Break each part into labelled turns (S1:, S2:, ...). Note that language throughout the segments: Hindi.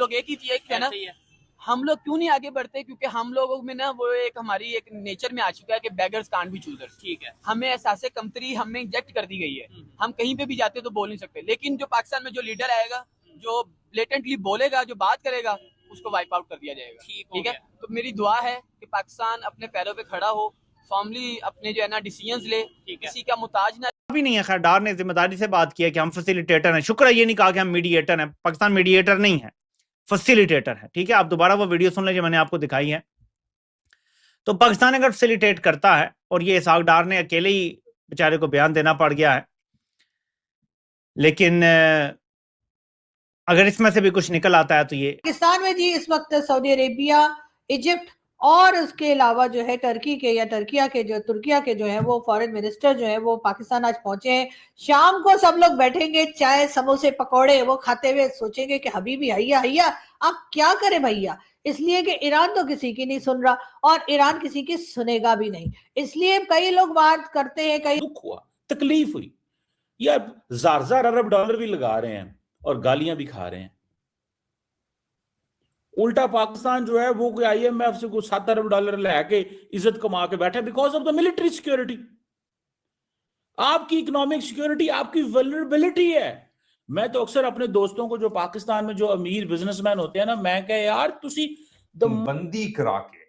S1: लोग एक ही है ना, हम लोग क्यों नहीं आगे बढ़ते? क्योंकि हम लोगों में ना वो एक हमारी एक नेचर में आ चुका है कि बेगर्स कांट बी चूजर्स। ठीक है, हमें एहसास कमतरी हमें इंजेक्ट कर दी गई है। हम कहीं पे भी जाते तो बोल नहीं सकते, लेकिन जो पाकिस्तान में जो लीडर आएगा, जो ब्लेटेंटली बोलेगा, जो बात करेगा, उसको वाइप आउट कर दिया जाएगा। ठीक है, तो मेरी दुआ है कि पाकिस्तान अपने पैरों पे खड़ा हो, फॉर्मली अपने जो है ना डिसीजंस ले, किसी का मुताज ना।
S2: अभी नहीं है, खैर डार ने जिम्मेदारी से बात किया कि हम फैसिलिटेटर हैं। शुक्र है ये नहीं कहा कि हम मीडिएटर हैं। पाकिस्तान मीडिएटर नहीं है, फैसिलिटेटर है। ठीक है, आप दोबारा वो वीडियो सुन लीजिए, मैंने आपको दिखाई है। तो पाकिस्तान अगर फैसिलिटेट करता है, और ये इसहाक डार ने अकेले ही बेचारे को बयान देना पड़ गया है, लेकिन अगर इसमें से भी कुछ निकल आता है तो ये
S3: पाकिस्तान में जी इस वक्त सऊदी अरेबिया, इजिप्ट और उसके अलावा जो है टर्की के या तुर्किया के जो है वो फॉरेन मिनिस्टर जो है वो पाकिस्तान आज पहुंचे हैं। शाम को सब लोग बैठेंगे, चाय समोसे पकौड़े वो खाते हुए सोचेंगे कि हबीबी हैया हैया अब क्या करें भैया, इसलिए कि ईरान तो किसी की नहीं सुन रहा और ईरान किसी की सुनेगा भी नहीं। इसलिए कई लोग बात करते हैं, कई
S4: दुख हुआ, तकलीफ हुई, यार जार अरब डॉलर भी लगा रहे हैं और गालियां भी खा रहे हैं। उल्टा पाकिस्तान जो है वो कोई IMF से कुछ 7 अरब डॉलर लेके इज्जत कमा के बैठे because of the military security. आपकी इकोनॉमिक सिक्योरिटी आपकी वल्नरेबिलिटी है। मैं तो अक्सर अपने दोस्तों को जो पाकिस्तान में जो अमीर बिजनेसमैन होते हैं ना, मैं कह यार तुसी
S5: बंदी करा के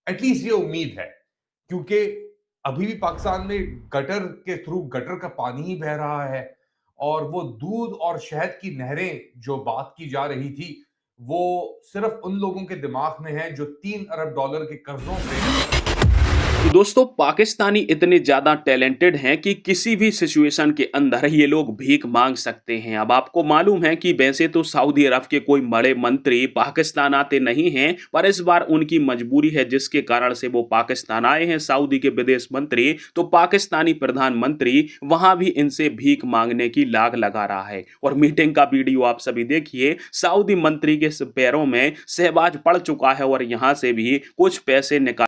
S5: एटलीस्ट ये उम्मीद है, क्योंकि अभी भी पाकिस्तान में गटर के थ्रू गटर का पानी ही बह रहा है और वो दूध और शहद की नहरें जो बात की जा रही थी वो सिर्फ उन लोगों के दिमाग में है जो 3 अरब डॉलर के कर्जों पे।
S6: तो दोस्तों पाकिस्तानी इतने ज्यादा टैलेंटेड हैं कि किसी भी सिचुएशन के अंदर ये लोग भीख मांग सकते हैं। अब आपको मालूम है कि वैसे तो सऊदी अरब के कोई बड़े मंत्री पाकिस्तान आते नहीं हैं, पर इस बार उनकी मजबूरी है जिसके कारण से वो पाकिस्तान आए हैं। सऊदी के विदेश मंत्री, तो पाकिस्तानी प्रधानमंत्री वहां भी इनसे भीख मांगने की लाग लगा रहा है। और मीटिंग का वीडियो आप सभी देखिए, सऊदी मंत्री के पैरों में शहबाज पड़ चुका है और यहां से भी कुछ पैसे निकाल।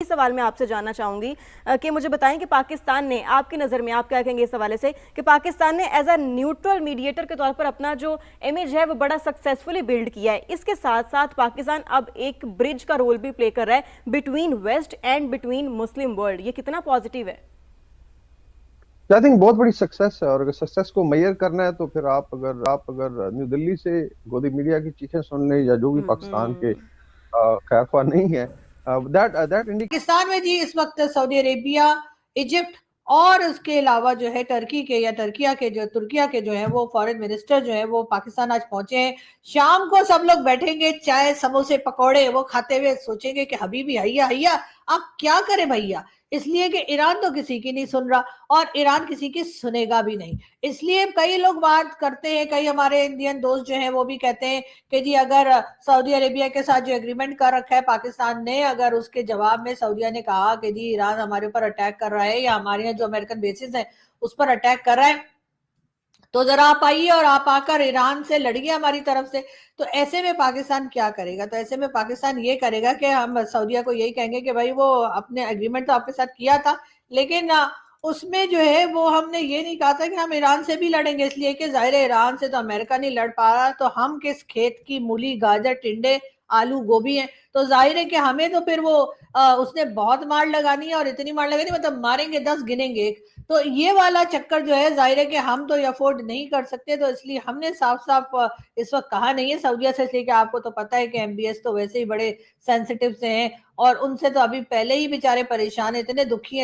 S7: सवाल मैं आपसे जानना चाहूंगी कि मुझे बताएं कि पाकिस्तान ने, आपकी नज़र में आप क्या कहेंगे इस हवाले से कि पाकिस्तान ने एज अ न्यूट्रल मीडिएटर के तौर पर अपना जो इमेज है वो बड़ा सक्सेसफुली बिल्ड किया है। इसके साथ साथ पाकिस्तान अब एक ब्रिज का रोल भी प्ले कर रहा है between West and between Muslim world. ये कितना पॉजिटिव है?
S8: आई थिंक बहुत बड़ी सक्सेस है, और अगर सक्सेस को मेजर करना है तो फिर आप अगर न्यू दिल्ली से गोदी मीडिया की चीखें सुन लें या जो भी पाकिस्तान के खैरख्वाह नहीं है,
S3: पाकिस्तान में जी इस वक्त सऊदी अरेबिया, इजिप्ट और उसके अलावा जो है टर्की के या तुर्किया के जो है वो फॉरेन मिनिस्टर जो है वो पाकिस्तान आज पहुंचे हैं। शाम को सब लोग बैठेंगे, चाय समोसे पकौड़े वो खाते हुए सोचेंगे कि हबीबी हैया हैया अब क्या करें भैया, इसलिए कि ईरान तो किसी की नहीं सुन रहा और ईरान किसी की सुनेगा भी नहीं। इसलिए कई लोग बात करते हैं, कई हमारे इंडियन दोस्त जो हैं वो भी कहते हैं कि जी अगर सऊदी अरेबिया के साथ जो एग्रीमेंट कर रखा है पाकिस्तान ने, अगर उसके जवाब में सऊदीया ने कहा कि जी ईरान हमारे ऊपर अटैक कर रहा है या हमारे यहाँ जो अमेरिकन बेसिस है उस पर अटैक कर रहा है, तो जरा आप आइए और आप आकर ईरान से लड़िए हमारी तरफ से। तो ऐसे में पाकिस्तान क्या करेगा? तो ऐसे में पाकिस्तान ये करेगा कि हम सऊदीया को यही कहेंगे कि भाई वो अपने एग्रीमेंट तो आपके साथ किया था, लेकिन उसमें जो है वो हमने ये नहीं कहा था कि हम ईरान से भी लड़ेंगे, इसलिए कि जाहिर है ईरान से तो अमेरिका नहीं लड़ पा रहा, तो हम किस खेत की मूली गाजर टिंडे आलू गोभी है, तो जाहिर है कि हमें तो फिर वो उसने बहुत मार लगानी है और इतनी मार लगानी मतलब मारेंगे 10 गिनेंगे 1। तो ये वाला चक्कर जो है जाहिर है कि हम तो अफोर्ड नहीं कर सकते, तो इसलिए हमने साफ साफ इस वक्त कहा नहीं है सऊदीया से, इसलिए कि आपको तो पता है कि MBS तो वैसे ही बड़े सेंसिटिव से हैं और उनसे तो अभी पहले ही बेचारे परेशान है, इतने दुखी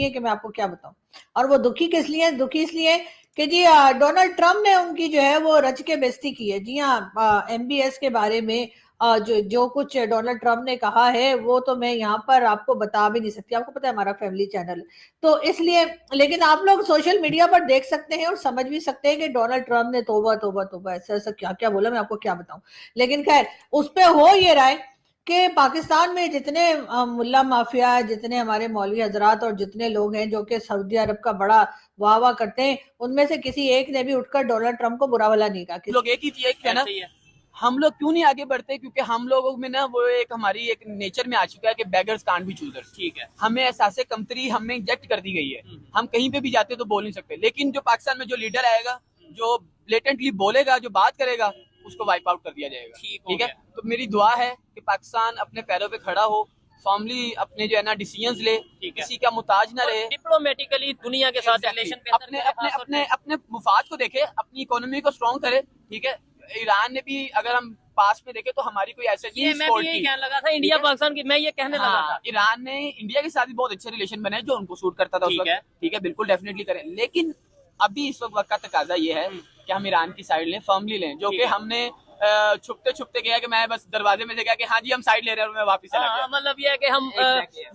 S3: हैं कि मैं आपको क्या बताऊं। और वो दुखी किस लिए? दुखी इसलिए कि जी डोनाल्ड ट्रंप ने उनकी जो है वो रच के बेइज्जती की है। जी हाँ, MBS के बारे में जो कुछ डोनाल्ड ट्रंप ने कहा है वो तो मैं यहाँ पर आपको बता भी नहीं सकती, आपको पता है हमारा फैमिली चैनल, तो इसलिए, लेकिन आप लोग सोशल मीडिया पर देख सकते हैं और समझ भी सकते हैं कि डोनाल्ड ट्रंप ने तौबा तौबा तौबा ऐसा क्या क्या बोला, मैं आपको क्या बताऊं। लेकिन खैर उस पर हो ये रहा है कि पाकिस्तान में जितने मुल्ला माफिया, जितने हमारे मौलवी हजरात और जितने लोग हैं जो कि सऊदी अरब का बड़ा वाह वाह करते हैं, उनमें से किसी एक ने भी उठकर डोनाल्ड ट्रंप को बुरा भला नहीं कहा।
S1: लोग एक ही है ना, हम लोग क्यों नहीं आगे बढ़ते? क्योंकि हम लोगों में ना वो एक हमारी एक नेचर में आ चुका है कि बेगर्स कांट बी चूजर्स। ठीक है, हमें एहसास कमतरी हमें इंजेक्ट कर दी गई है। हम कहीं पे भी जाते तो बोल नहीं सकते, लेकिन जो पाकिस्तान में जो लीडर आएगा, जो ब्लेटेंटली बोलेगा, जो बात करेगा, उसको वाइप आउट कर दिया जाएगा।
S9: ठीक
S1: है, तो मेरी दुआ है कि पाकिस्तान अपने पैरों पे खड़ा हो, फॉर्मली अपने जो है ना डिसीजंस ले, किसी का मुताज ना रहे,
S9: डिप्लोमेटिकली दुनिया के साथ रिलेशन
S1: अपने अपने अपने अपने मुफाद को देखे, अपनी इकोनॉमी को स्ट्रॉन्ग करे। ठीक है, ईरान ने भी अगर हम पास में देखे तो हमारी कोई ऐसे
S9: ये मैं भी यही कहने लगा था, इंडिया पाकिस्तान की मैं ये कहने लगा था।
S1: ईरान ने इंडिया के साथ भी बहुत अच्छे रिलेशन बनाए जो उनको सूट करता था उस वक्त। ठीक है, बिल्कुल डेफिनेटली करें, लेकिन अभी इस वक्त का तकाजा ये है कि हम ईरान की साइड लें, फर्मली लें, जो कि हमने छुपते छुपते गया कि मैं बस दरवाजे में से गया कि हाँ जी हम साइड ले रहे हैं और मैं वापस चला गया।
S9: मतलब ये है कि हम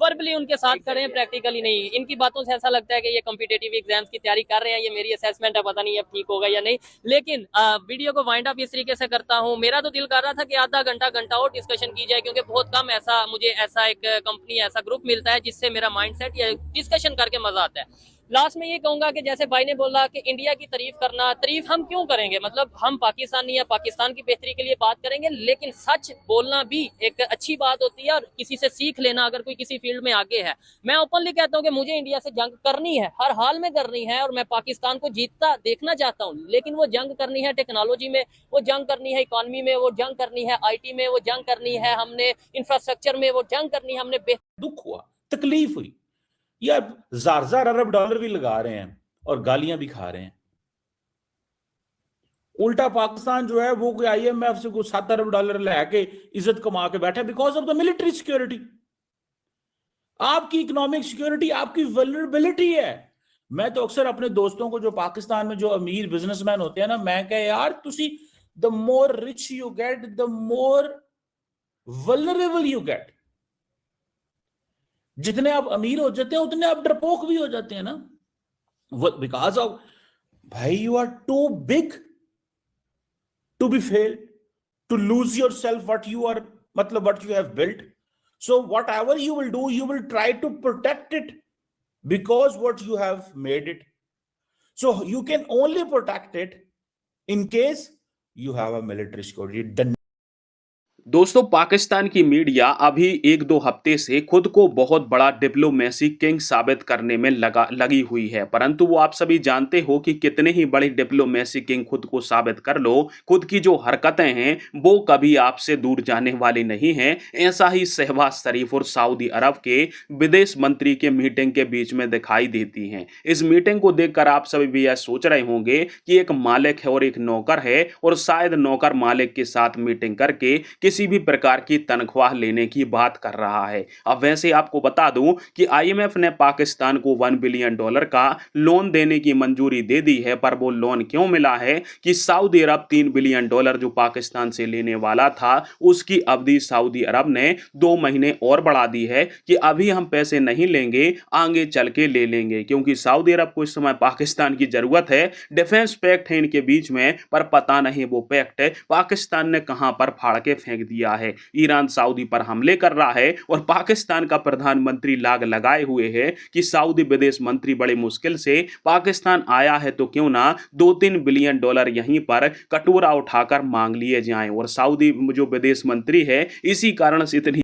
S9: वर्बली उनके साथ करें, प्रैक्टिकली नहीं। इनकी बातों से ऐसा लगता है कि ये कॉम्पिटिटिव एग्जाम्स की तैयारी कर रहे हैं, ये मेरी असेसमेंट है, पता नहीं अब ठीक होगा या नहीं। लेकिन वीडियो को वाइंड अप इस तरीके से करता हूँ, मेरा तो दिल कर रहा था कि आधा घंटा और डिस्कशन की जाए, क्योंकि बहुत कम ऐसा मुझे ऐसा एक कंपनी ऐसा ग्रुप मिलता है जिससे मेरा माइंडसेट या डिस्कशन करके मजा आता है। लास्ट में ये कहूंगा कि जैसे भाई ने बोला कि इंडिया की तारीफ हम क्यों करेंगे, मतलब हम पाकिस्तानी या पाकिस्तान की बेहतरी के लिए बात करेंगे, लेकिन सच बोलना भी एक अच्छी बात होती है और किसी से सीख लेना अगर कोई किसी फील्ड में आगे है। मैं ओपनली कहता हूं कि मुझे इंडिया से जंग करनी है, हर हाल में करनी है, और मैं पाकिस्तान को जीतता देखना चाहता हूं, लेकिन वो जंग करनी है टेक्नोलॉजी में, वो जंग करनी है इकोनॉमी में, वो जंग करनी है IT में, वो जंग करनी है हमने इंफ्रास्ट्रक्चर में, वो जंग करनी है हमने।
S4: दुख हुआ, तकलीफ हुई यार, $1000 अरब भी लगा रहे हैं और गालियां भी खा रहे हैं। उल्टा पाकिस्तान जो है वो कोई IMF से कुछ $7 अरब लेके इज्जत कमा के बैठा because of the military security. आपकी इकोनॉमिक सिक्योरिटी आपकी वल्नरेबिलिटी है। मैं तो अक्सर अपने दोस्तों को जो पाकिस्तान में जो अमीर बिजनेसमैन होते हैं ना, मैं कह यार तुसी the more rich you get the more vulnerable you get. जितने आप अमीर हो जाते हैं उतने आप डरपोक भी हो जाते हैं ना, बिकॉज ऑफ भाई you are too big to be fail, to lose yourself what you are, मतलब what you have built. So whatever you will do you will try to protect it because what you have made it. So you can only protect it in case you have a military security.
S6: दोस्तों, पाकिस्तान की मीडिया अभी 1-2 हफ्ते से खुद को बहुत बड़ा डिप्लोमेसी किंग साबित करने में लगी हुई है, परंतु वो आप सभी जानते हो कि कितने ही बड़े डिप्लोमेसी किंग खुद को साबित कर लो, खुद की जो हरकतें हैं वो कभी आपसे दूर जाने वाली नहीं हैं। ऐसा ही शहबाज शरीफ और सऊदी अरब के विदेश मंत्री के मीटिंग के बीच में दिखाई देती हैं। इस मीटिंग को देखकर आप सभी भी यह सोच रहे होंगे कि एक मालिक है और एक नौकर है, और शायद नौकर मालिक के साथ मीटिंग करके किसी भी प्रकार की तनख्वाह लेने की बात कर रहा है। अब वैसे आपको बता दूं कि IMF ने पाकिस्तान को $1 बिलियन का लोन देने की मंजूरी दे दी है, पर वो लोन क्यों मिला है कि सऊदी अरब $3 बिलियन जो पाकिस्तान से लेने वाला था उसकी अवधि सऊदी अरब ने 2 महीने और बढ़ा दी है कि अभी हम पैसे नहीं लेंगे, आगे चल के ले लेंगे, क्योंकि सऊदी अरब को इस समय पाकिस्तान की जरूरत है। डिफेंस पैक्ट है इनके बीच में, पर पता नहीं वो पैक्ट पाकिस्तान ने कहां पर फाड़ के फेंक दिया है। ईरान सऊदी पर हमले कर रहा है और पाकिस्तान का प्रधानमंत्री लाग लगाए हुए है कि सऊदी विदेश मंत्री बड़ी मुश्किल से पाकिस्तान आया है तो क्यों ना $2-3 बिलियन यहीं पर कटोरा उठाकर मांग लिए जाएं। और सऊदी जो विदेश मंत्री है इसी कारण से इतनी